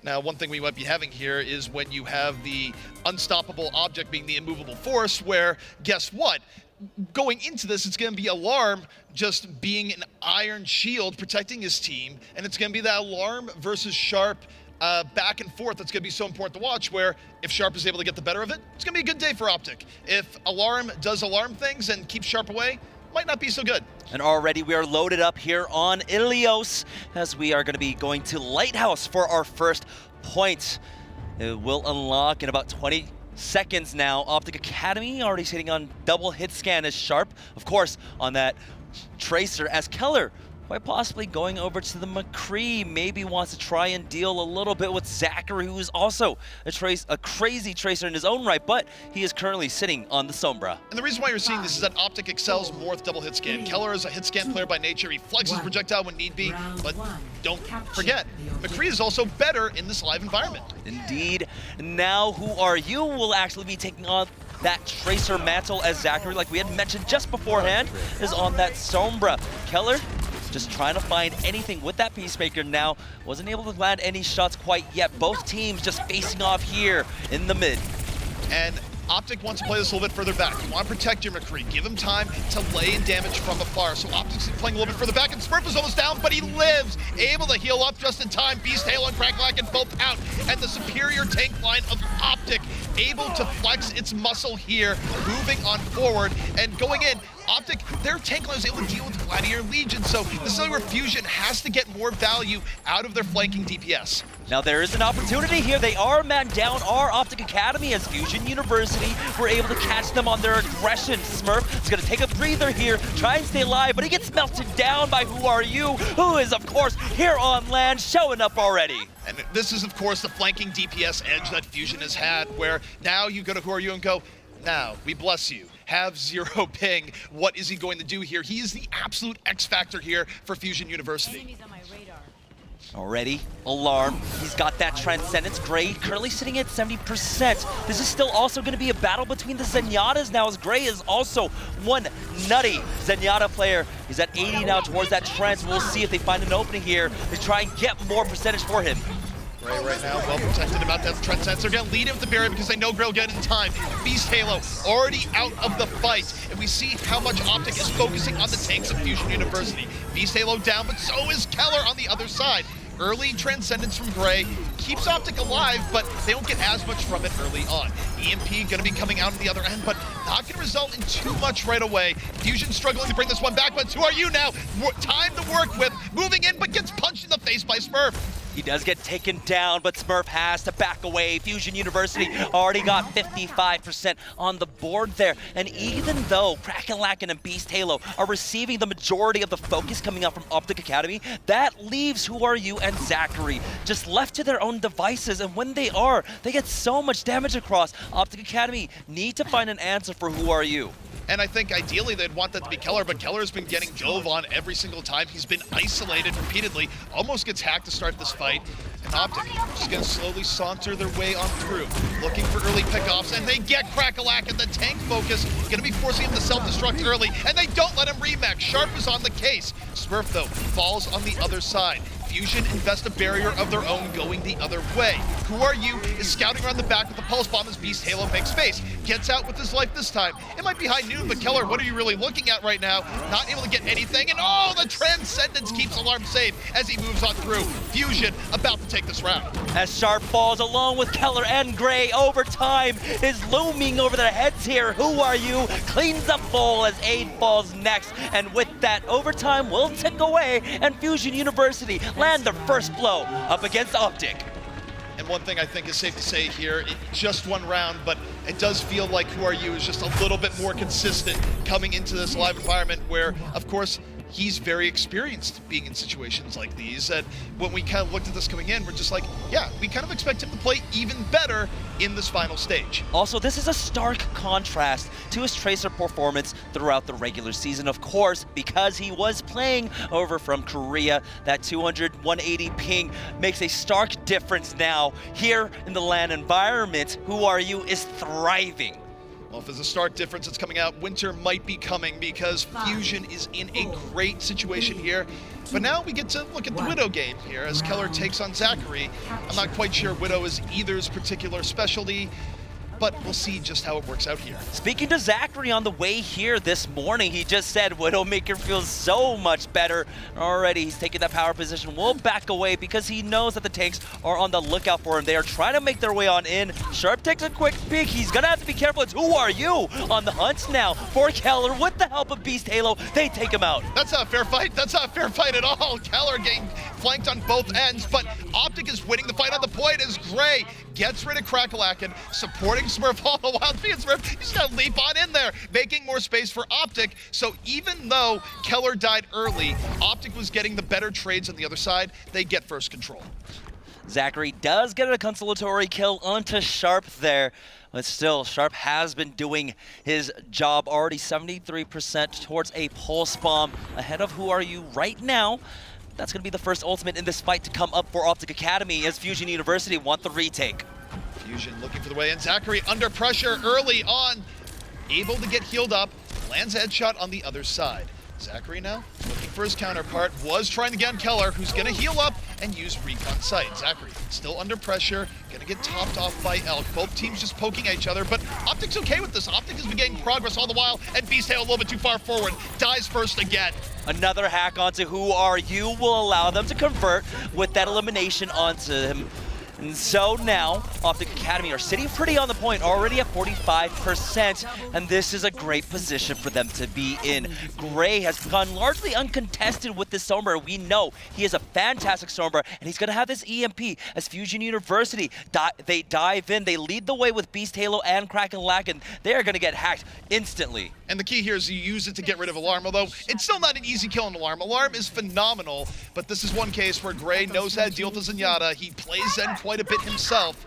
Now, one thing we might be having here is when you have the unstoppable object being the immovable force, where, guess what? Going into this, it's going to be Alarm just being an iron shield protecting his team, and it's going to be that Alarm versus Sharp back and forth that's going to be so important to watch, where if Sharp is able to get the better of it, it's going to be a good day for OpTic. If Alarm does Alarm things and keeps Sharp away, might not be so good. And already we are loaded up here on Ilios, as we are going to be going to Lighthouse for our first point. It will unlock in about 20 seconds now. OpTic Academy already sitting on double hit scan as Sharp, of course, on that Tracer, as Keller quite possibly going over to the McCree, maybe wants to try and deal a little bit with Zachary, who is also a crazy Tracer in his own right, but he is currently sitting on the Sombra. And the reason why you're seeing this is that OpTic excels more with double hit scan. Keller is a hit scan player by nature. He flexes projectile when need be, but don't forget, McCree is also better in this live environment. Indeed. Now, Who Are You will actually be taking on that Tracer mantle, as Zachary, like we had mentioned just beforehand, is on that Sombra. Keller just trying to find anything with that Peacemaker now. Wasn't able to land any shots quite yet. Both teams just facing off here in the mid. And OpTic wants to play this a little bit further back. You want to protect your McCree. Give him time to lay in damage from afar. So OpTic's playing a little bit further back, and Smurf is almost down, but he lives. Able to heal up just in time. Beast, Halo, and Crackalack both out. And the superior tank line of OpTic able to flex its muscle here, moving on forward and going in. OpTic, their tank line is able to deal with Gladiator Legion, so the Cellular Fusion has to get more value out of their flanking DPS. Now there is an opportunity here. They are man down our OpTic Academy, as Fusion University were able to catch them on their aggression. Smurf is going to take a breather here, try and stay alive, but he gets melted down by Who Are You, who is, of course, here on land, showing up already. And this is, of course, the flanking DPS edge that Fusion has had, where now you go to Who Are You and go, now, we bless you. Have 0 ping. What is he going to do here? He is the absolute X factor here for Fusion University. Already, Alarm. He's got that Transcendence grade, currently sitting at 70%. This is still also going to be a battle between the Zenyatas now, as Gray is also one nutty Zenyatta player. He's at 80 now towards that Trance. We'll see if they find an opening here to try and get more percentage for him. Gray right now, well protected about that Transcendence. They're going to lead him with the barrier because they know Gray will get it in time. Beast Halo already out of the fight, and we see how much OpTic is focusing on the tanks of Fusion University. Beast Halo down, but so is Keller on the other side. Early Transcendence from Gray keeps OpTic alive, but they don't get as much from it early on. EMP going to be coming out on the other end, but not going to result in too much right away. Fusion struggling to bring this one back, but Who Are You now? Time to work with, moving in, but gets punched in the face by Smurf. He does get taken down, but Smurf has to back away. Fusion University already got 55% on the board there. And even though Crackalack and Beast Halo are receiving the majority of the focus coming out from OpTic Academy, that leaves Who Are You and Zachary just left to their own devices. And when they are, they get so much damage across. OpTic Academy need to find an answer for Who Are You. And I think ideally they'd want that to be Keller, but Keller's been getting Jove on every single time. He's been isolated repeatedly, almost gets hacked to start this fight. And OpTic just gonna slowly saunter their way on through, looking for early pickoffs, and they get Crackalack, and the tank focus gonna be forcing him to self-destruct early, and they don't let him remech. Sharp is on the case. Smurf, though, falls on the other side. Fusion invest a barrier of their own going the other way. Who Are You is scouting around the back with the pulse bomb as Beast Halo makes space. Gets out with his life this time. It might be high noon, but Keller, what are you really looking at right now? Not able to get anything, and oh, the Transcendence keeps Alarm safe as he moves on through. Fusion about to take this round. As Sharp falls along with Keller and Gray, overtime is looming over their heads here. Who Are You cleans up full as Aid falls next, and with that, overtime will tick away, and Fusion University land their first blow up against OpTic. And one thing I think is safe to say here, just one round, but it does feel like Who Are You is just a little bit more consistent coming into this live environment where, of course, he's very experienced being in situations like these. And when we kind of looked at this coming in, we're just like, yeah, we kind of expect him to play even better in this final stage. Also, this is a stark contrast to his Tracer performance throughout the regular season, of course, because he was playing over from Korea. That 200, 180 ping makes a stark difference now. Here in the LAN environment, Who Are You is thriving. Well, if there's a stark difference that's coming out, winter might be coming because Fusion is in a great situation here. But now we get to look at the Widow game here as Keller takes on Zachary. I'm not quite sure Widow is either's particular specialty, but we'll see just how it works out here. Speaking to Zachary on the way here this morning, he just said Widowmaker feels so much better. Already he's taking that power position. We'll back away because he knows that the tanks are on the lookout for him. They are trying to make their way on in. Sharp takes a quick peek. He's gonna have to be careful. It's who are you on the hunt now for Keller with the help of Beast Halo. They take him out. That's not a fair fight. That's not a fair fight at all. Keller getting flanked on both ends, but OpTic is winning the fight on the point as Gray gets rid of Crackalacken, supporting Smurf all the while. Smurf, he's gonna leap on in there, making more space for OpTic. So even though Keller died early, OpTic was getting the better trades on the other side. They get first control. Zachary does get a consolatory kill onto Sharp there, but still, Sharp has been doing his job. Already 73% towards a pulse bomb, ahead of Who Are You right now. That's going to be the first ultimate in this fight to come up for OpTic Academy as Fusion University want the retake. Fusion looking for the way in. Zachary under pressure early on, able to get healed up, lands a headshot on the other side. Zachary now looking for his counterpart, was trying to get on Keller, who's going to heal up and use recon sight. Zachary still under pressure, going to get topped off by Elk. Both teams just poking at each other, but OpTic's okay with this. OpTic has been getting progress all the while, and Beast Halo a little bit too far forward, dies first again. Another hack onto Who Are You will allow them to convert with that elimination onto him. And so now, OpTic Academy are sitting pretty on the point, already at 45%, and this is a great position for them to be in. Gray has gone largely uncontested with this Sombra. We know he is a fantastic Sombra, and he's going to have this EMP as Fusion University. They dive in, they lead the way with Beast Halo and Crackalacken. They are going to get hacked instantly. And the key here is you use it to get rid of Alarm, although it's still not an easy kill on Alarm. Alarm is phenomenal, but this is one case where Gray knows how to deal with Zenyatta. He plays Zen quite a bit himself.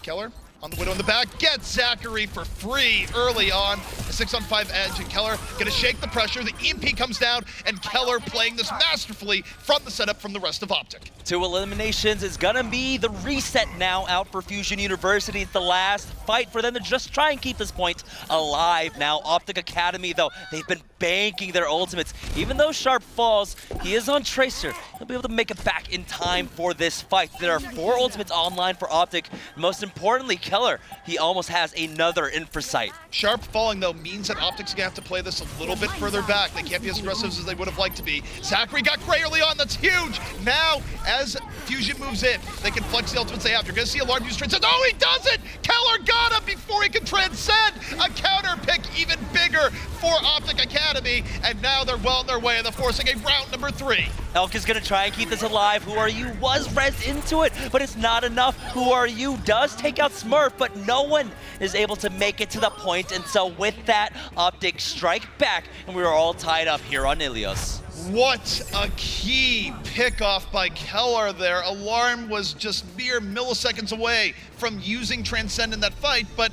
Keller on the Widow in the back, gets Zachary for free early on. A 6-on-5 edge, and Keller gonna shake the pressure. The EMP comes down, and Keller playing this masterfully from the setup from the rest of OpTic. 2 eliminations is gonna be the reset now out for Fusion University. It's the last fight for them to just try and keep this point alive now. OpTic Academy, though, they've been banking their ultimates. Even though Sharp falls, he is on Tracer. He'll be able to make it back in time for this fight. There are 4 ultimates online for OpTic. Most importantly, Keller, he almost has another Infrasight. Sharp falling, though, means that OpTic's gonna have to play this a little bit further back. They can't be as aggressive as they would have liked to be. Zachary got Gray early on, that's huge! Now, as Fusion moves in, they can flex the ultimates they have. You're gonna see Alarm use transcend. Oh, he does it! Keller got him before he can transcend! A counter pick even bigger for OpTic Academy, and now they're well on their way, and they're forcing a round number 3. Elk is gonna try and keep this alive. Who Are You was rezzed into it, but it's not enough. Who Are You does take out Smurf, but no one is able to make it to the point, and so with that, OpTic strike back, and we are all tied up here on Ilios. What a key pickoff by Keller there. Alarm was just mere milliseconds away from using Transcend in that fight, but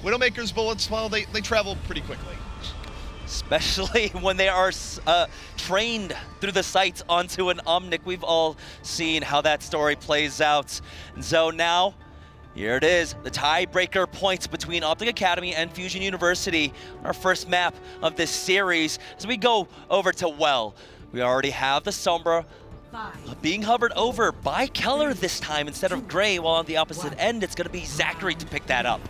Widowmaker's bullets, well, they travel pretty quickly. Especially when they are trained through the sights onto an Omnic. We've all seen how that story plays out. And so now, here it is, the tiebreaker points between OpTic Academy and Fusion University, our first map of this series. As we go over to Well, we already have the Sombra being hovered over by Keller this time instead of Gray, while on the opposite end, it's going to be Zachary to pick that up.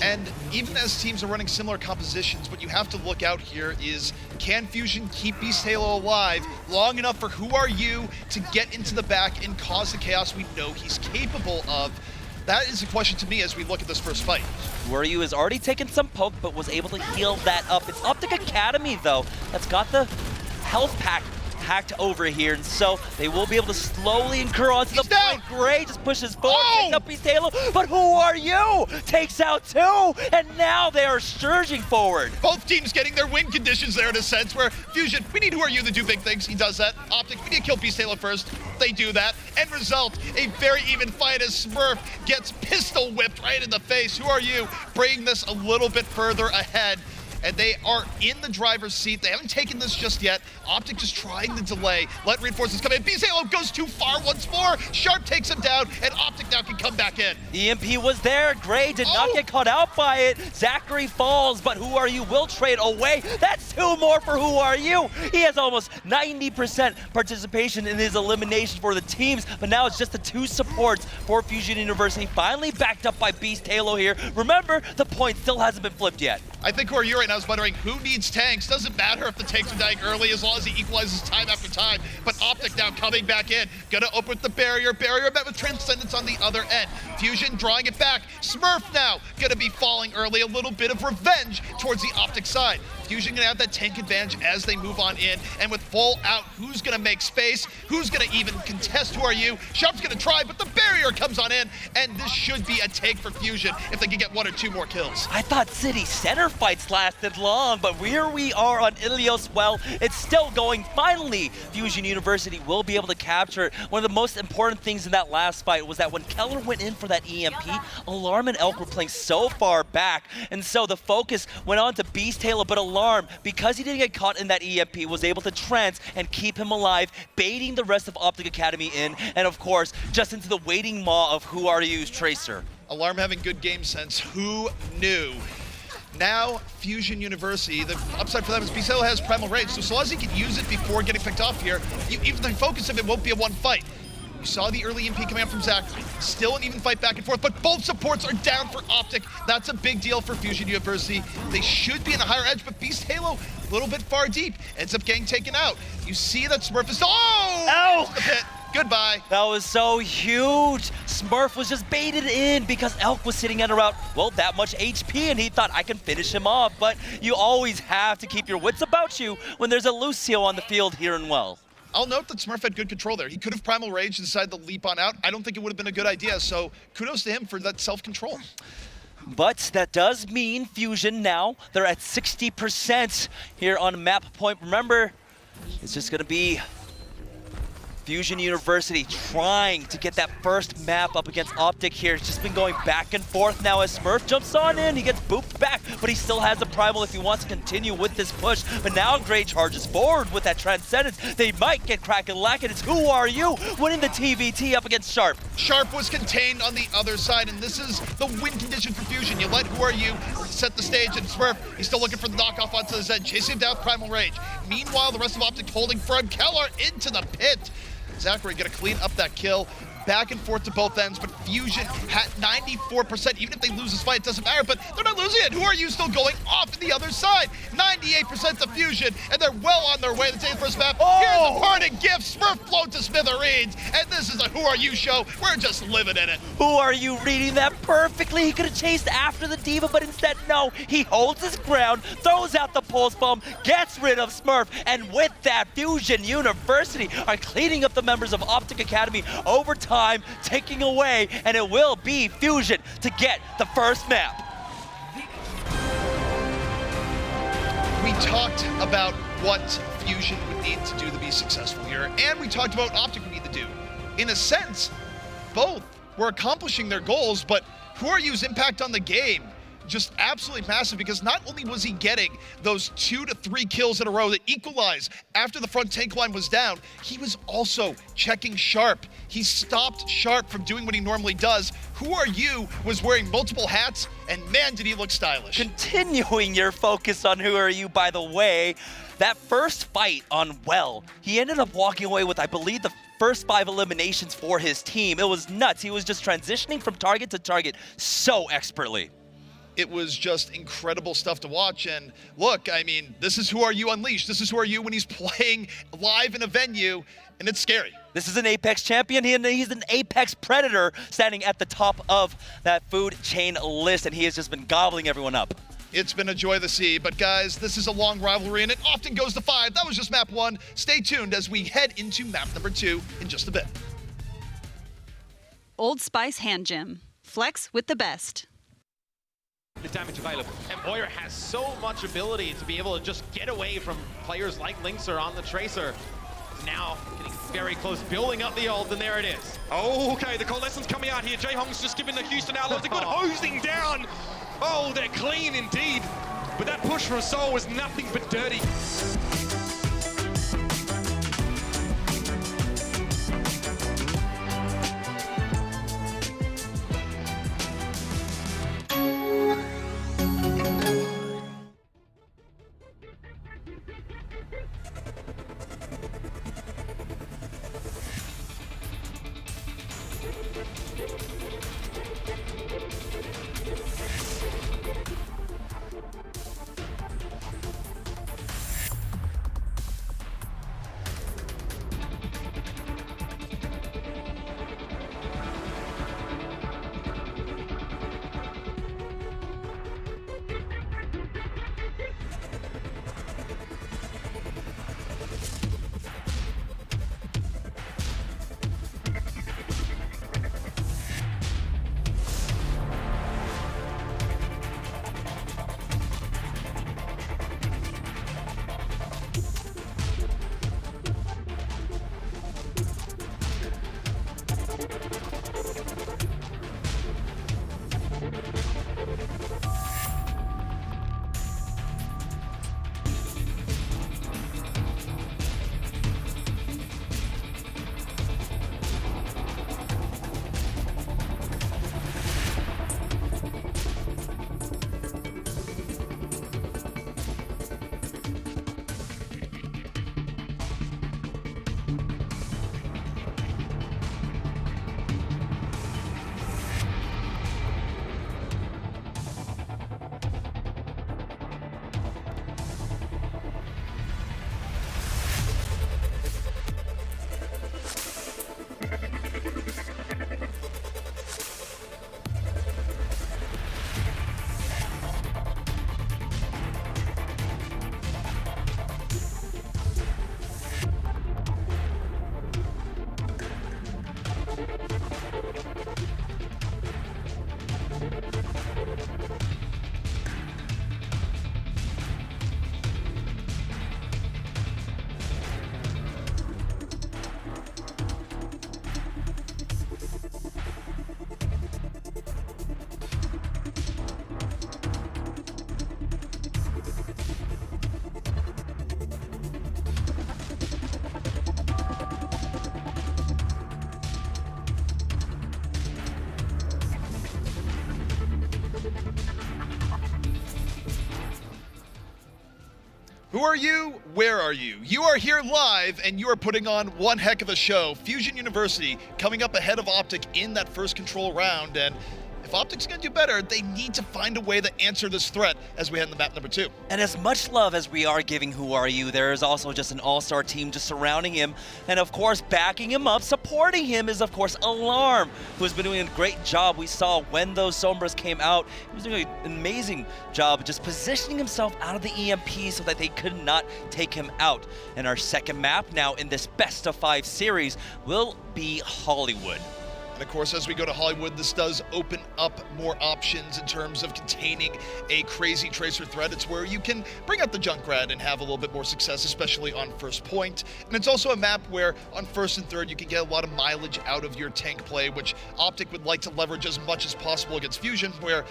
And even as teams are running similar compositions, what you have to look out here is, can Fusion keep Beast Halo alive long enough for Who Are You to get into the back and cause the chaos we know he's capable of? That is a question to me as we look at this first fight. Who Are You has already taken some poke, but was able to heal that up. It's OpTic Academy, though, that's got the health pack hacked over here, and so they will be able to slowly incur onto the point. Gray just pushes forward, picks up Beast Halo, but Who Are You takes out 2, and now they are surging forward. Both teams getting their win conditions there in a sense, where Fusion, we need Who Are You to do big things. He does that. OpTic, we need to kill Beast Halo first. They do that. End result, a very even fight as Smurf gets pistol whipped right in the face. Who Are You bringing this a little bit further ahead. and they are in the driver's seat. They haven't taken this just yet. OpTic just trying to delay. Let reinforcements come in. Bezalo goes too far once more. Sharp takes him down, and OpTic now can come back in. EMP was there. Gray did not get caught out by it. Zachary falls, but Who Are You will trade away. That's 2 more for Who Are You. He has almost 90% participation in his elimination for the teams, but now it's just the 2 supports for Fusion University, finally backed up by Beast Halo here. Remember, the point still hasn't been flipped yet. I think Who Are You right now is wondering who needs tanks. Doesn't matter if the tanks are dying early as long as he equalizes time after time. But OpTic now coming back in. Gonna open with the barrier. Barrier met with Transcendence on the other end. Fusion drawing it back. Smurf now gonna be falling early. A little bit of revenge towards the OpTic side. Fusion gonna have that tank advantage as they move on in. And with full out, who's gonna make space? Who's gonna even contest Who Are You? Sharp's gonna try, but the barrier comes on in. And this should be a take for Fusion if they can get 1 or 2 more kills. I thought City Center fights lasted long, but here we are on Ilios. Well, it's still going. Finally, Fusion University will be able to capture it. One of the most important things in that last fight was that when Keller went in for that EMP, Alarm and Elk were playing so far back, and so the focus went on to Beast Halo, but Alarm, because he didn't get caught in that EMP, was able to trance and keep him alive, baiting the rest of OpTic Academy in, and of course, just into the waiting maw of Who Are You's Tracer. Alarm having good game sense. Who knew? Now, Fusion University, the upside for them is Bezalo has Primal Rage, so long as he can use it before getting picked off here, even the focus of it won't be a 1 fight. You saw the early EMP coming out from Zachary. Still an even fight back and forth, but both supports are down for OpTic. That's a big deal for Fusion University. They should be in a higher edge, but Beast Halo, a little bit far deep, ends up getting taken out. You see that Smurf is, Ow! The pit. Goodbye. That was so huge. Smurf was just baited in because Elk was sitting at around, well, that much HP, and he thought, I can finish him off. But you always have to keep your wits about you when there's a Lucio on the field here in Well. I'll note that Smurf had good control there. He could have Primal Rage and decided to leap on out. I don't think it would have been a good idea, so kudos to him for that self-control. But that does mean Fusion now, they're at 60% here on map point. Remember, it's just gonna be Fusion University trying to get that first map up against OpTic here. It's just been going back and forth now as Smurf jumps on in. He gets booped back, but he still has a Primal if he wants to continue with this push. But now Gray charges forward with that Transcendence. They might get Kraken Lack, and it's Who Are You winning the TVT up against Sharp. Sharp was contained on the other side, and this is the win condition for Fusion. You let Who Are You set the stage, and Smurf, he's still looking for the knockoff onto the Zen, chasing him down with Primal Rage. Meanwhile, the rest of OpTic holding firm. Keller into the pit. Zachary gonna clean up that kill. Back and forth to both ends, but Fusion had 94%. Even if they lose this fight, it doesn't matter, but they're not losing it. Who Are You still going off in the other side? 98% to Fusion, and they're well on their way to take the first map. Here's the parting gift. Smurf float to smithereens, and this is a Who Are You show. We're just living in it. Who Are You reading that perfectly? He could have chased after the Diva, but instead, no. He holds his ground, throws out the pulse bomb, gets rid of Smurf, and with that, Fusion University are cleaning up the members of OpTic Academy over time, taking away, and it will be Fusion to get the first map. We talked about what Fusion would need to do to be successful here, and we talked about what OpTic would need to do. In a sense, both were accomplishing their goals, but Who Are You's impact on the game just absolutely massive, because not only was he getting those 2 to 3 kills in a row that equalized after the front tank line was down, he was also checking Sharp. He stopped Sharp from doing what he normally does. Who Are You was wearing multiple hats, and man, did he look stylish. Continuing your focus on Who Are You, by the way, that first fight on Well, he ended up walking away with, I believe, the first 5 eliminations for his team. It was nuts. He was just transitioning from target to target so expertly. It was just incredible stuff to watch. And look, I mean, this is Who Are You Unleashed. This is Who Are You when he's playing live in a venue, and it's scary. This is an Apex champion. He's an Apex predator standing at the top of that food chain list, and he has just been gobbling everyone up. It's been a joy to see, but guys, this is a long rivalry, and it often goes to 5. That was just map 1. Stay tuned as we head into map number 2 in just a bit. Old Spice Hand Gym. Flex with the best. The damage available. And Boyer has so much ability to be able to just get away from players like Linkser on the Tracer. Now getting very close, building up the ult, and there it is. Oh, okay, the coalescence coming out here. Jae Hong's just giving the Houston Outlaws a good hosing down. Oh, they're clean indeed. But that push from Soul was nothing but dirty. Who are you? Where are you? You are here live, and you are putting on one heck of a show. Fusion University coming up ahead of OpTic in that first control round, and if OpTic's going to do better, they need to find a way to answer this threat as we head into map number 2. And as much love as we are giving Who Are You, there is also just an all-star team just surrounding him. And of course, backing him up, supporting him is of course Alarm, who has been doing a great job. We saw when those Sombras came out, he was doing an amazing job just positioning himself out of the EMP so that they could not take him out. And our second map now in this best of 5 series will be Hollywood. And of course, as we go to Hollywood, this does open up more options in terms of containing a crazy tracer threat. It's where you can bring out the Junkrat and have a little bit more success, especially on first point. And it's also a map where on first and third, you can get a lot of mileage out of your tank play, which OpTic would like to leverage as much as possible against Fusion, where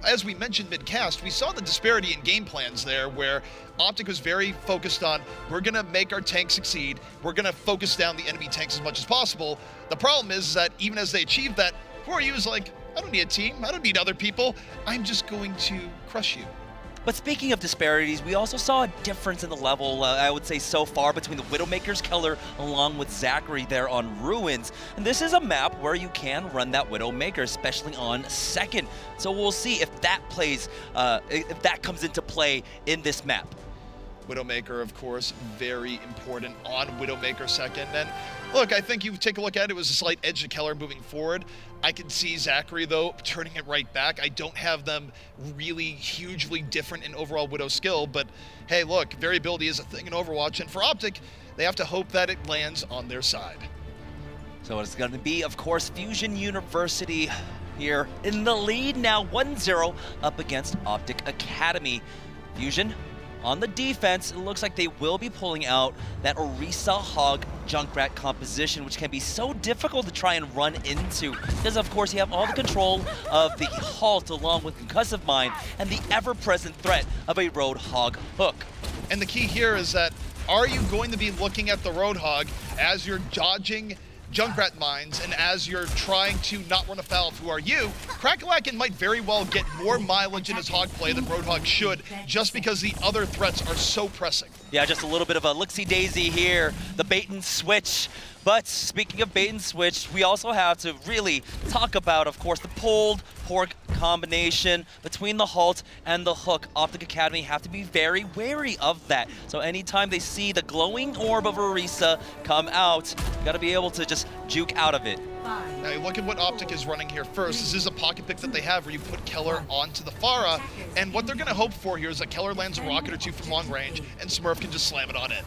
as we mentioned mid-cast, we saw the disparity in game plans there where OpTic was very focused on, we're going to make our tank succeed, we're going to focus down the enemy tanks as much as possible. The problem is that even as they achieved that, Who Are You is like, I don't need a team, I don't need other people, I'm just going to crush you. But speaking of disparities, we also saw a difference in the level, I would say so far, between the Widowmaker's Keller along with Zachary there on Ruins. And this is a map where you can run that Widowmaker, especially on second. So we'll see if that plays, if that comes into play in this map. Widowmaker, of course, very important on Widowmaker second. And look, I think you take a look at it, it was a slight edge to Keller moving forward. I can see Zachary, though, turning it right back. I don't have them really hugely different in overall Widow skill, but hey, look, variability is a thing in Overwatch, and for OpTic, they have to hope that it lands on their side. So it's going to be, of course, Fusion University here in the lead now, 1-0 up against OpTic Academy. Fusion, on the defense, it looks like they will be pulling out that Orisa Hog Junkrat composition, which can be so difficult to try and run into. Because, of course, you have all the control of the Halt along with Concussive Mine and the ever-present threat of a Roadhog hook. And the key here is that, are you going to be looking at the Roadhog as you're dodging Junkrat mines, and as you're trying to not run afoul of who are you, Crackalacken might very well get more mileage in his hog play than Roadhog should, just because the other threats are so pressing. Yeah, just a little bit of a look-see-daisy here, the bait and switch. But speaking of bait and switch, we also have to really talk about, of course, the pulled pork combination between the Halt and the hook. OpTic Academy have to be very wary of that. So anytime they see the glowing orb of Orisa come out, you gotta be able to just juke out of it. Now you look at what OpTic is running here first. This is a pocket pick that they have where you put Keller onto the Pharah, and what they're gonna hope for here is that Keller lands a rocket or two from long range, and Smurf can just slam it on in.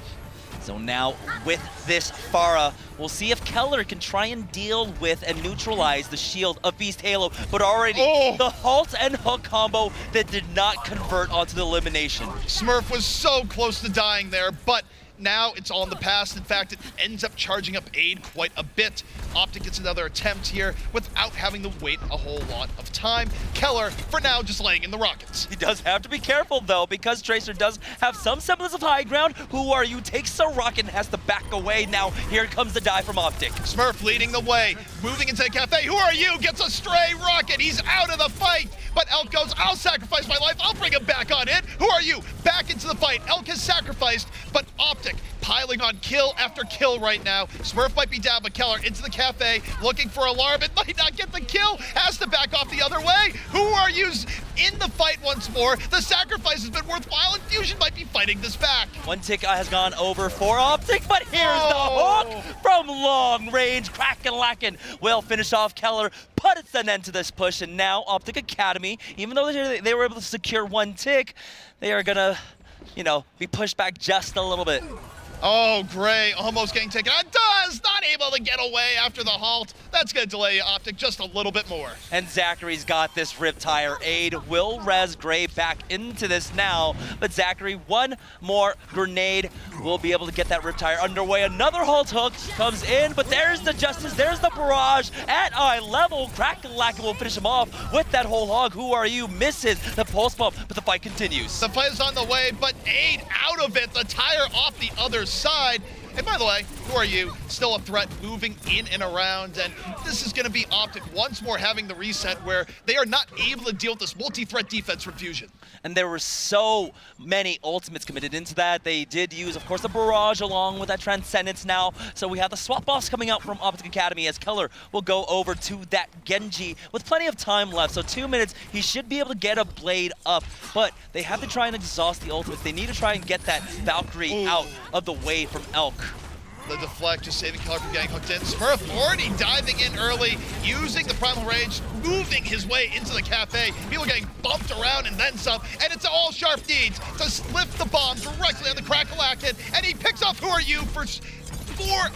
So now with this Pharah, we'll see if Keller can try and deal with and neutralize the shield of Beast Halo, but already the Halt and hook combo that did not convert onto the elimination. Smurf was so close to dying there, but now it's all in the past. In fact, it ends up charging up aid quite a bit. OpTic gets another attempt here without having to wait a whole lot of time. Keller, for now, just laying in the rockets. He does have to be careful, though, because Tracer does have some semblance of high ground. Who are you? Takes a rocket and has to back away. Now, here comes the dive from OpTic. Smurf leading the way, moving into the cafe. Who are you? Gets a stray rocket. He's out of the fight. But Elk goes, I'll sacrifice my life. I'll bring him back on in. Who are you? Back into the fight. Elk has sacrificed, but OpTic piling on kill after kill right now. Smurf might be down, but Keller into the cafe, looking for alarm. It might not get the kill. Has to back off the other way. Who are you? In the fight once more. The sacrifice has been worthwhile, and Fusion might be fighting this back. One tick has gone over for OpTic, but here's the hook from long range. Crackalacken will finish off Keller, but it's an end to this push, and now OpTic Academy, even though they were able to secure one tick, they are gonna, be pushed back just a little bit. Oh, Gray almost getting taken on. Does not able to get away after the Halt. That's going to delay OpTic just a little bit more. And Zachary's got this Riptire aid. Will res Gray back into this now, but Zachary, one more grenade, will be able to get that Riptire underway. Another Halt hook comes in, but there's the Justice, there's the barrage at eye level. Crackalacken will finish him off with that whole hog. Who are you? Misses the pulse bump, but the fight continues. The fight is on the way, but aid out of it. The tire off the other side. And by the way, who are you? Still a threat moving in and around, and this is going to be OpTic once more having the reset where they are not able to deal with this multi-threat defense from Fusion. And there were so many ultimates committed into that. They did use, of course, the barrage along with that Transcendence now. So we have the swap offs coming out from OpTic Academy as Keller will go over to that Genji with plenty of time left. So 2 minutes, he should be able to get a blade up, but they have to try and exhaust the ultimates. They need to try and get that Valkyrie out of the way from Elk. The deflect just saving Keller from getting hooked in. Smurf already diving in early, using the Primal Rage, moving his way into the cafe. People getting bumped around and then some, and it's all Sharp needs to lift the bomb directly on the Crackalacken, and he picks off Who Are You for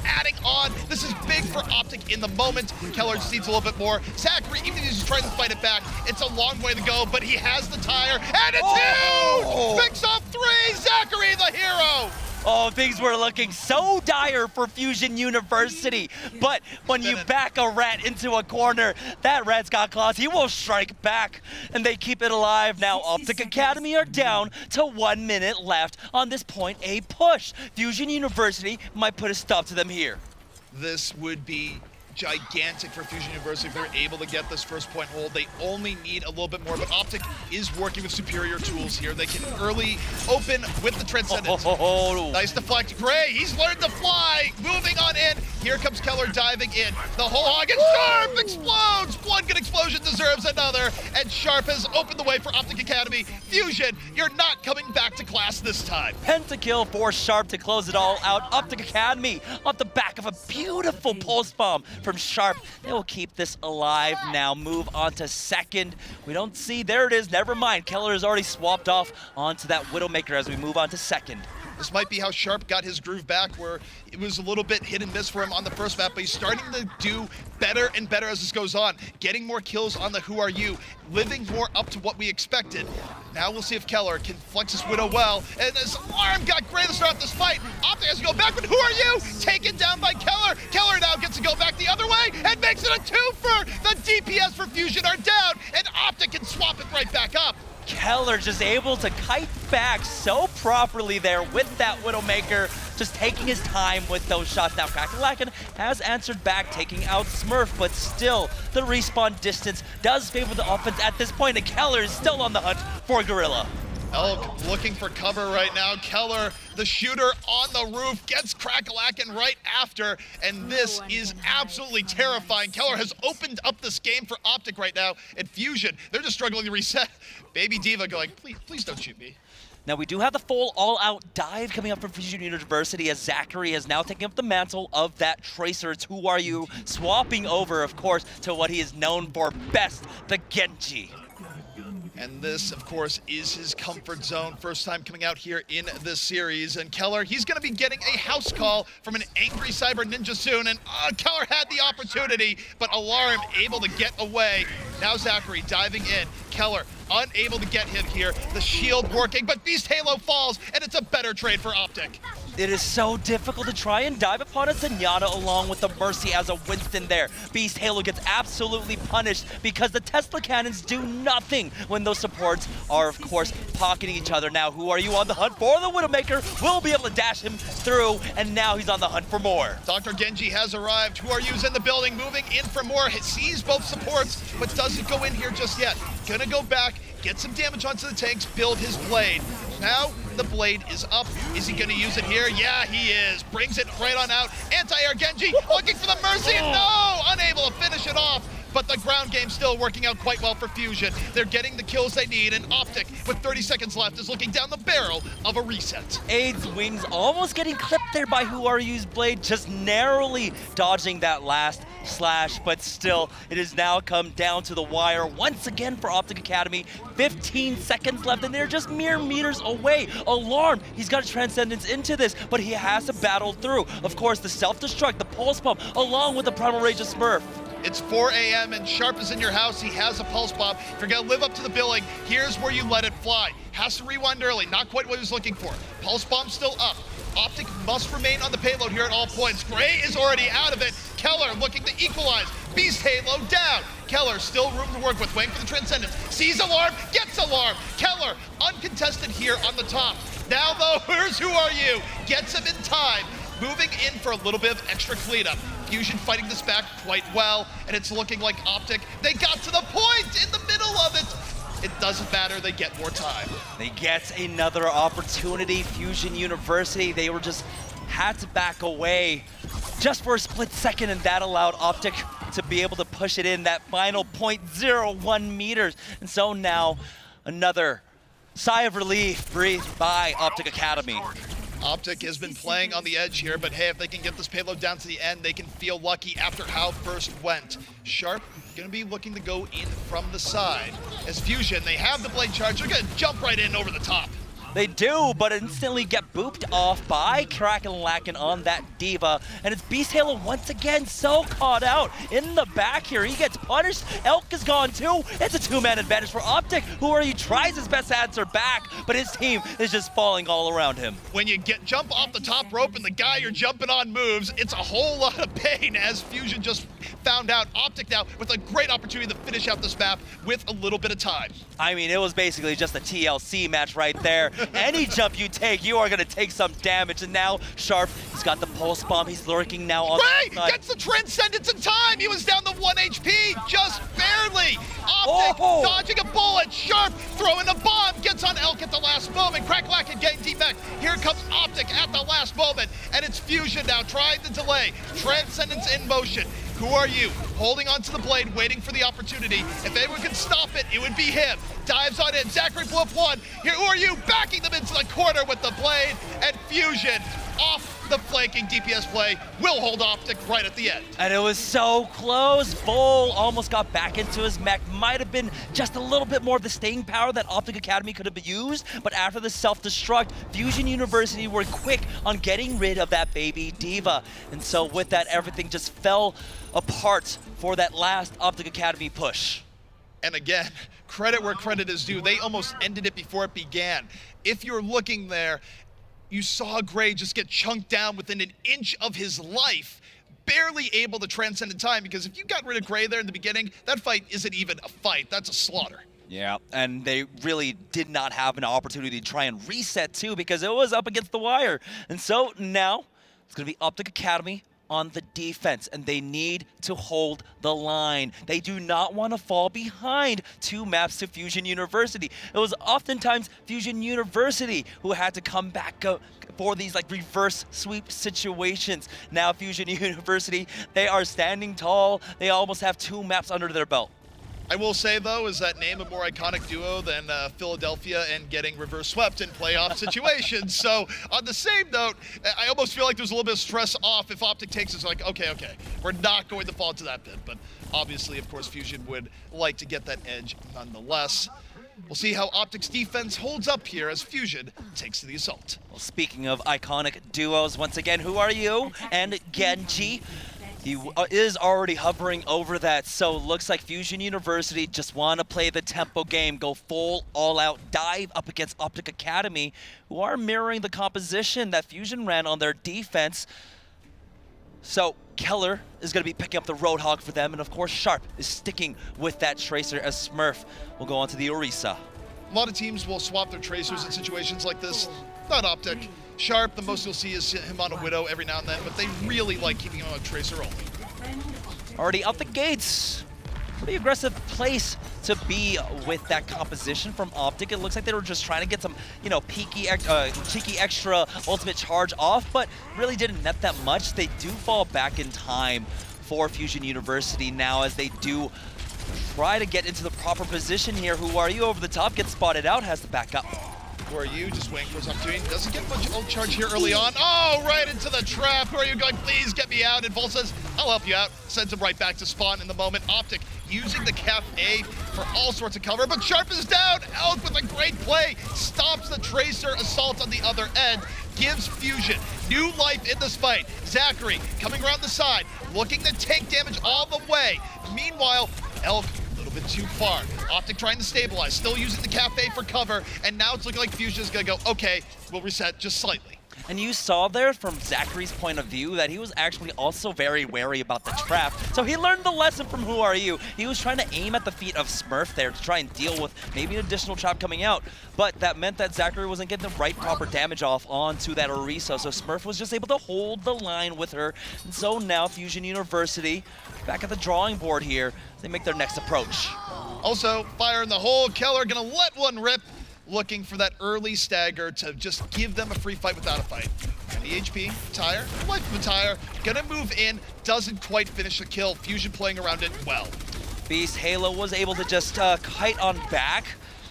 adding on. This is big for OpTic in the moment. Keller just needs a little bit more. Zachary, even if he's just trying to fight it back, it's a long way to go, but he has the tire, and it's huge! Picks off 3, Zachary the hero! Oh, things were looking so dire for Fusion University. But when you back a rat into a corner, that rat's got claws. He will strike back, and they keep it alive. Now, OpTic Academy are down to 1 minute left on this point A push. Fusion University might put a stop to them here. This would be gigantic for Fusion University if they're able to get this first point hold. They only need a little bit more, but OpTic is working with superior tools here. They can early open with the Transcendence. Nice deflect. Gray, he's learned to fly. Moving on in. Here comes Keller diving in. The whole hog, and Sharp explodes. One good explosion deserves another, and Sharp has opened the way for OpTic Academy. Fusion, you're not coming back to class this time. Pentakill for Sharp to close it all out. OpTic Academy off the back of a beautiful pulse bomb from Sharp. They will keep this alive now. Move on to second. We don't see, there it is, never mind. Keller has already swapped off onto that Widowmaker as we move on to second. This might be how Sharp got his groove back, where it was a little bit hit and miss for him on the first map, but he's starting to do better and better as this goes on, getting more kills on the Who Are You, living more up to what we expected. Now we'll see if Keller can flex his Widow well, and his arm got great to start this fight. OpTic has to go back, but Who Are You? Taken down by Keller. Keller now gets to go back the other way and makes it a twofer. The DPS for Fusion are down, and OpTic can swap it right back up. Keller just able to kite back so properly there with that Widowmaker, just taking his time with those shots. Now Krakenlaken has answered back, taking out Smurf, but still the respawn distance does favor the offense at this point, and Keller is still on the hunt for Gorilla. Elk looking for cover right now. Keller, the shooter on the roof, gets Krakenlaken right after, and this is absolutely terrifying. Keller has opened up this game for OpTic right now, and Fusion, they're just struggling to reset. Baby Diva going, please don't shoot me. Now we do have the full all-out dive coming up from Fusion University, as Zachary has now taken up the mantle of that Tracer. It's Who Are You, swapping over, of course, to what he is known for best, the Genji. And this, of course, is his comfort zone. First time coming out here in this series. And Keller, he's going to be getting a house call from an angry Cyber Ninja soon. And Keller had the opportunity, but Alarm able to get away. Now Zachary diving in. Keller unable to get him here. The shield working, but Beast Halo falls, and it's a better trade for OpTic. It is so difficult to try and dive upon a Zenyatta along with the Mercy as a Winston there. Beast Halo gets absolutely punished because the Tesla cannons do nothing when those supports are, of course, pocketing each other. Now, Who Are You on the hunt for the Widowmaker? Will be able to dash him through, and now he's on the hunt for more. Dr. Genji has arrived. Who Are You's in the building, moving in for more. He sees both supports, but doesn't go in here just yet. Gonna go back, get some damage onto the tanks, build his blade. Now the blade is up. Is he gonna use it here? Yeah, he is. Brings it right on out. Anti-air Genji looking for the Mercy, and no! Unable to finish it off. But the ground game still working out quite well for Fusion. They're getting the kills they need, and OpTic, with 30 seconds left, is looking down the barrel of a reset. Aid's wings almost getting clipped there by Who Are You's blade, just narrowly dodging that last slash, but still, it has now come down to the wire once again for OpTic Academy. 15 seconds left, and they're just mere meters away. Alarm, he's got a Transcendence into this, but he has to battle through. Of course, the self-destruct, the Pulse Pump, along with the Primal Rage of Smurf. It's 4 a.m. and Sharp is in your house. He has a pulse bomb. If you're gonna live up to the billing, here's where you let it fly. Has to rewind early, not quite what he was looking for. Pulse bomb still up. OpTic must remain on the payload here at all points. Gray is already out of it. Keller looking to equalize. Beast Halo down. Keller still room to work with, waiting for the Transcendence. Sees Alarm, gets Alarm. Keller uncontested here on the top. Now though, here's Who Are You? Gets him in time. Moving in for a little bit of extra cleanup. Fusion fighting this back quite well, and it's looking like OpTic, they got to the point in the middle of it. It doesn't matter, they get more time. They get another opportunity. Fusion University, they were just had to back away just for a split second, and that allowed OpTic to be able to push it in that final 0.01 meters. And so now another sigh of relief breathed by OpTic Academy. OpTic has been playing on the edge here, but hey, if they can get this payload down to the end, they can feel lucky after how first went. Sharp gonna be looking to go in from the side. As Fusion, they have the blade charge, they're gonna jump right in over the top. They do, but instantly get booped off by Krakenlaken on that Diva. And it's Beast Halo once again so caught out in the back here. He gets punished. Elk is gone too. It's a two-man advantage for OpTic. Who Are You tries his best to answer back, but his team is just falling all around him. When you jump off the top rope and the guy you're jumping on moves, it's a whole lot of pain, as Fusion just found out. OpTic now with a great opportunity to finish out this map with a little bit of time. I mean, it was basically just a TLC match right there. Any jump you take, you are going to take some damage. And now Sharp, he's got the Pulse Bomb. He's lurking now on Ray the side. gets the Transcendence in time. He was down to 1 HP, just barely. OpTic dodging a bullet. Sharp throwing a bomb, gets on Elk at the last moment. Krakenlaken getting defect. Here comes OpTic at the last moment. And it's Fusion now trying to delay. Transcendence in motion. Who Are You? Holding onto the blade, waiting for the opportunity. If anyone can stop it, it would be him. Dives on in. Zachary blew up one. Here, Who Are You? Backing them into the corner with the blade. And Fusion off the flanking DPS play will hold OpTic right at the end. And it was so close. Vol almost got back into his mech. Might have been just a little bit more of the staying power that OpTic Academy could have used, but after the self-destruct, Fusion University were quick on getting rid of that baby diva. And so with that, everything just fell apart for that last OpTic Academy push. And again, credit where credit is due. They almost ended it before it began. If you're looking there, you saw Gray just get chunked down within an inch of his life, barely able to transcend in time, because if you got rid of Gray there in the beginning, that fight isn't even a fight, that's a slaughter. Yeah, and they really did not have an opportunity to try and reset too, because it was up against the wire. And so now it's going to be OpTic Academy on the defense, and they need to hold the line. They do not want to fall behind 2 maps to Fusion University. It was oftentimes Fusion University who had to come back for these like reverse sweep situations. Now Fusion University, they are standing tall. They almost have 2 maps under their belt. I will say, though, is that name a more iconic duo than Philadelphia and getting reverse swept in playoff situations. So, on the same note, I almost feel like there's a little bit of stress off if OpTic takes it's like, okay, we're not going to fall to that pit. But obviously, of course, Fusion would like to get that edge nonetheless. We'll see how OpTic's defense holds up here as Fusion takes to the assault. Well, speaking of iconic duos, once again, who are you? And Genji. He is already hovering over that, so looks like Fusion University just want to play the tempo game, go full all-out dive up against OpTic Academy, who are mirroring the composition that Fusion ran on their defense. So Keller is going to be picking up the Roadhog for them, and of course Sharp is sticking with that Tracer as Smurf will go on to the Orisa. A lot of teams will swap their Tracers in situations like this, not OpTic. Sharp, the most you'll see is him on a Widow every now and then, but they really like keeping him on a Tracer only. Already out the gates. Pretty aggressive place to be with that composition from OpTic. It looks like they were just trying to get some, you know, cheeky extra ultimate charge off, but really didn't net that much. They do fall back in time for Fusion University now as they do try to get into the proper position here. Who are you over the top? Gets spotted out, has the backup. Who are you? Just waiting for his opportunity. Doesn't get much ult charge here early on. Oh, right into the trap. Who are you going? Please get me out. And Vol says, I'll help you out. Sends him right back to spawn in the moment. OpTic using the cafe for all sorts of cover, but Sharp is down. Elk with a great play. Stops the Tracer assault on the other end. Gives Fusion new life in this fight. Zachary coming around the side, looking to take damage all the way. Meanwhile, Elk a little bit too far. OpTic trying to stabilize, still using the cafe for cover, and now it's looking like Fusion is gonna go, okay, we'll reset just slightly. And you saw there from Zachary's point of view that he was actually also very wary about the trap. So he learned the lesson from Who Are You. He was trying to aim at the feet of Smurf there to try and deal with maybe an additional trap coming out. But that meant that Zachary wasn't getting the right proper damage off onto that Orisa. So Smurf was just able to hold the line with her. And so now Fusion University back at the drawing board here. They make their next approach. Also, fire in the hole. Keller gonna let one rip. Looking for that early stagger to just give them a free fight without a fight. And the HP, Tire, life of a Tire, gonna move in, doesn't quite finish the kill. Fusion playing around it well. Beast Halo was able to just kite on back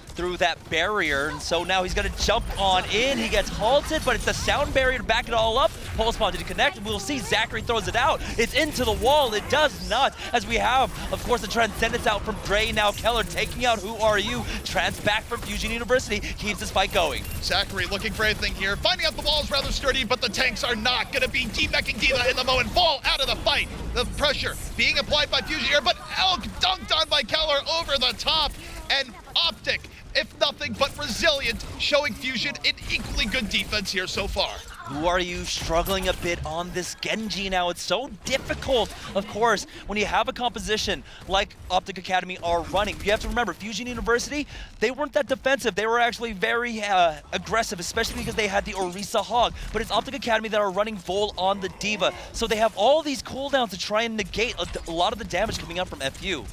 through that barrier, and so now he's gonna jump on in. He gets halted, but it's the sound barrier to back it all up. Pulse Bomb did connect. We'll see Zachary throws it out. It's into the wall. It does not, as we have, of course, the Transcendence out from Gray. Now Keller taking out Who Are You. Trans back from Fusion University, keeps this fight going. Zachary looking for anything here. Finding out the wall is rather sturdy, but the tanks are not gonna be demecking Diva in the moment. Fall out of the fight. The pressure being applied by Fusion here, but Elk dunked on by Keller over the top, and OpTic, if nothing but resilient, showing Fusion an equally good defense here so far. Who Are You struggling a bit on this Genji now? It's so difficult, of course, when you have a composition like OpTic Academy are running. You have to remember, Fusion University, they weren't that defensive. They were actually very aggressive, especially because they had the Orisa Hog. But it's OpTic Academy that are running Vol on the Diva. So they have all these cooldowns to try and negate a lot of the damage coming out from FU.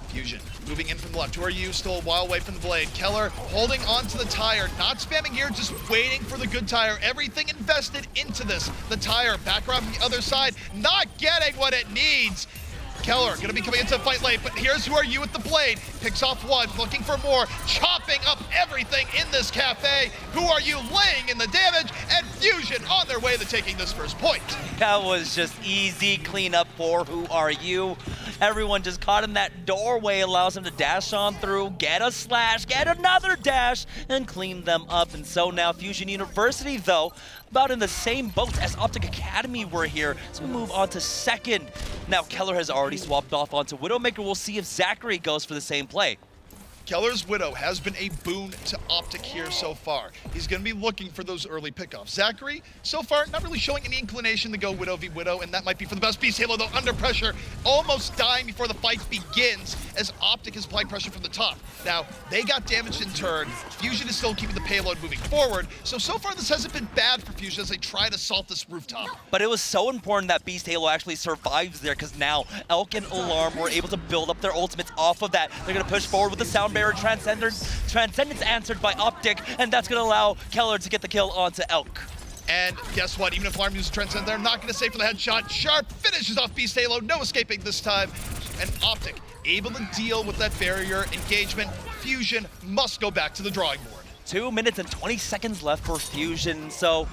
Fusion moving in from the left. Who Are You? Still a while away from the blade. Keller holding on to the Tire. Not spamming here, just waiting for the good Tire. Everything invested into this. The Tire back around from the other side, not getting what it needs. Keller gonna be coming into the fight late, but here's Who Are You with the blade. Picks off one, looking for more, chopping up everything in this cafe. Who Are You laying in the damage, and Fusion on their way to taking this first point. That was just easy cleanup for Who Are You. Everyone just caught in that doorway, allows him to dash on through, get a slash, get another dash, and clean them up. And so now Fusion University, though, about in the same boat as OpTic Academy were here. So we move on to second. Now Keller has already swapped off onto Widowmaker. We'll see if Zachary goes for the same play. Keller's Widow has been a boon to OpTic here so far. He's going to be looking for those early pickoffs. Zachary, so far, not really showing any inclination to go Widow v Widow, and that might be for the best. Beast Halo, though, under pressure, almost dying before the fight begins as OpTic is applying pressure from the top. Now, they got damaged in turn. Fusion is still keeping the payload moving forward, so far this hasn't been bad for Fusion as they try to assault this rooftop. But it was so important that Beast Halo actually survives there, because now Elk and Alarm were able to build up their ultimates off of that. They're going to push forward with the Sound Barrier Transcendence answered by OpTic, and that's going to allow Keller to get the kill onto Elk. And guess what? Even if Alarm uses Transcend, they're not going to save for the headshot. Sharp finishes off Beast Halo, no escaping this time. And OpTic able to deal with that barrier engagement. Fusion must go back to the drawing board. 2 minutes and 20 seconds left for Fusion, so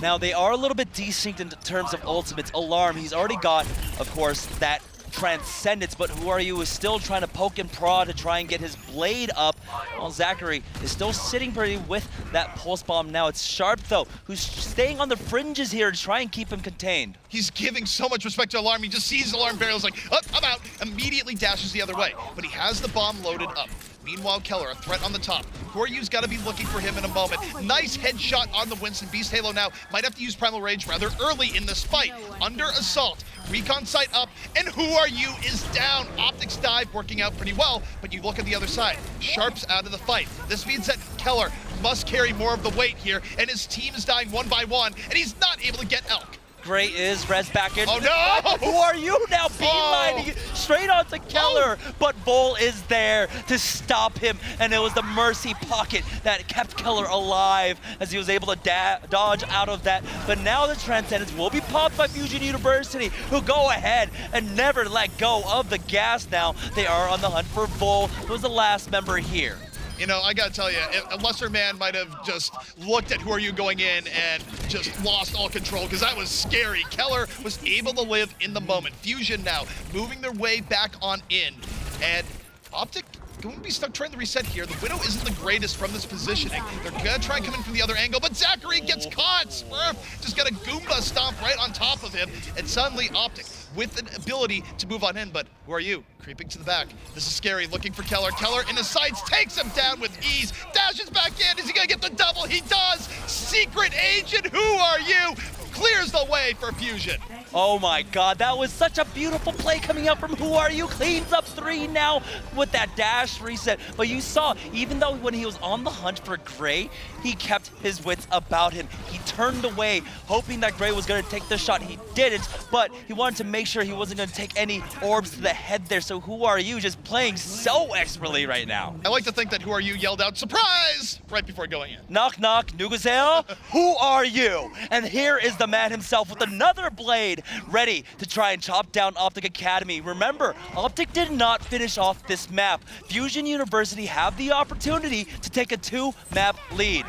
now they are a little bit desynced in terms of ultimates. Alarm, he's already got, of course, that Transcendence, but Who Are You is still trying to poke and prod to try and get his blade up, while Zachary is still sitting pretty with that pulse bomb. Now it's Sharp, though, who's staying on the fringes here to try and keep him contained. He's giving so much respect to Alarm. He just sees Alarm barrels like, oh, I'm out, immediately dashes the other way, but he has the bomb loaded up. Meanwhile, Keller, a threat on the top. Who Are You's got to be looking for him in a moment. Nice headshot on the Winston. Beast Halo now might have to use Primal Rage rather early in this fight. Under assault, recon sight up, and Who Are You is down. OpTic's dive working out pretty well, but you look at the other side. Sharp's out of the fight. This means that Keller must carry more of the weight here, and his team is dying one by one, and he's not able to get Elk. Gray is res back in. Oh no! Who Are You now beelining straight onto Keller, but Vol is there to stop him, and it was the Mercy pocket that kept Keller alive as he was able to dodge out of that. But now the Transcendence will be popped by Fusion University, who go ahead and never let go of the gas now. They are on the hunt for Vol, who was the last member here. You know, I gotta tell you, a lesser man might have just looked at Who Are You going in and just lost all control, because that was scary. Keller was able to live in the moment. Fusion now moving their way back on in, and OpTic going to be stuck trying to reset here. The Widow isn't the greatest from this positioning. They're gonna try and come in from the other angle, but Zachary gets caught. Smurf just got a Goomba stomp right on top of him, and suddenly OpTic with an ability to move on in, but Who Are You? Creeping to the back. This is scary, looking for Keller. Keller in his sights, takes him down with ease, dashes back in. Is he gonna get the double? He does! Secret Agent, Who Are You? Clears the way for Fusion. Oh my God, that was such a beautiful play coming out from Who Are You. Cleans up 3 now with that dash reset. But you saw, even though when he was on the hunt for Gray, he kept his wits about him. He turned away, hoping that Gray was gonna take the shot. He didn't, but he wanted to make sure he wasn't gonna take any orbs to the head there. So Who Are You just playing so expertly right now. I like to think that Who Are You yelled out, surprise, right before going in. Knock, knock, Nugazel, Who are you? And here is the man himself with another blade, ready to try and chop down OpTic Academy. Remember, OpTic did not finish off this map. Fusion University have the opportunity to take a 2-map lead.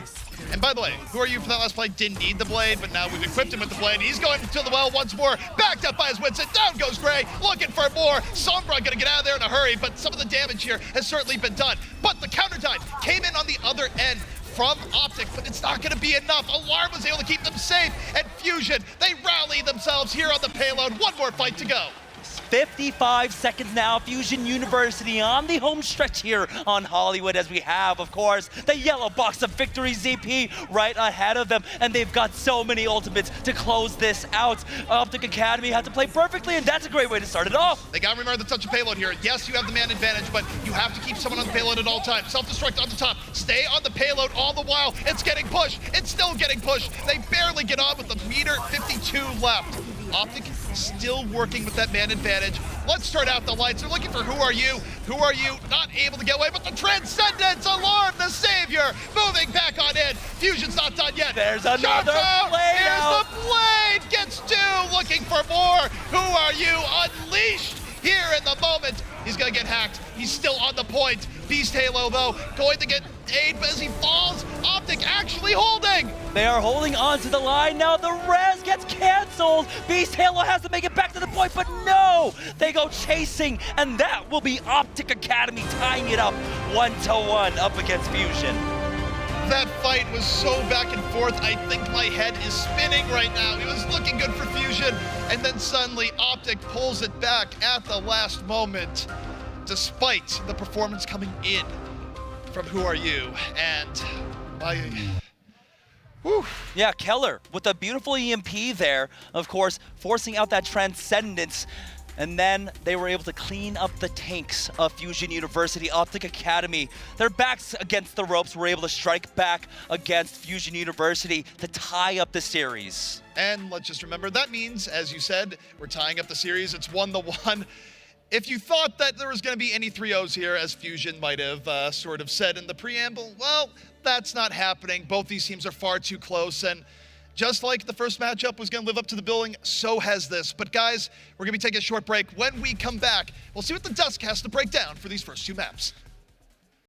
And by the way, Who Are You for that last play didn't need the blade, but now we've equipped him with the blade. He's going to the well once more, backed up by his Winston. Down goes Gray, looking for more. Sombra gonna get out of there in a hurry, but some of the damage here has certainly been done. But the counter dive came in on the other end from OpTic, but it's not gonna be enough. Alarm was able to keep them safe, and Fusion, they rally themselves here on the payload. One more fight to go. 55 seconds now, Fusion University on the home stretch here on Hollywood, as we have, of course, the yellow box of victory ZP right ahead of them, and they've got so many ultimates to close this out. OpTic Academy had to play perfectly, and that's a great way to start it off. They gotta remember the touch of payload here. Yes, you have the man advantage, but you have to keep someone on the payload at all times. Self-destruct on the top, stay on the payload all the while. It's getting pushed, it's still getting pushed. They barely get on with the meter 52 left. OpTic still working with that man advantage. Let's start out the lights. They're looking for Who Are You? Who Are You? Not able to get away, but the Transcendence, Alarm, the savior, moving back on in. Fusion's not done yet. There's another blade. Here's the blade. Gets 2, looking for more. Who Are You? Unleashed here in the moment. He's gonna get hacked. He's still on the point. Beast Halo, though, going to get aid as he falls. OpTic actually holding. They are holding on to the line now. The res gets canceled. Beast Halo has to make it back to the point, but no! They go chasing, and that will be OpTic Academy tying it up 1-1 up against Fusion. That fight was so back and forth, I think my head is spinning right now. It was looking good for Fusion, and then suddenly OpTic pulls it back at the last moment, despite the performance coming in from Who Are You, and whew. Yeah, Keller with a beautiful EMP there, of course, forcing out that Transcendence. And then they were able to clean up the tanks of Fusion University. OpTic Academy, their backs against the ropes, were able to strike back against Fusion University to tie up the series. And let's just remember, that means, as you said, we're tying up the series. It's 1-1. If you thought that there was going to be any 3-0s here, as Fusion might have sort of said in the preamble, well, that's not happening. Both these teams are far too close, and just like the first matchup was going to live up to the billing, so has this. But guys, we're going to be taking a short break. When we come back, we'll see what the Dusk has to break down for these first two maps.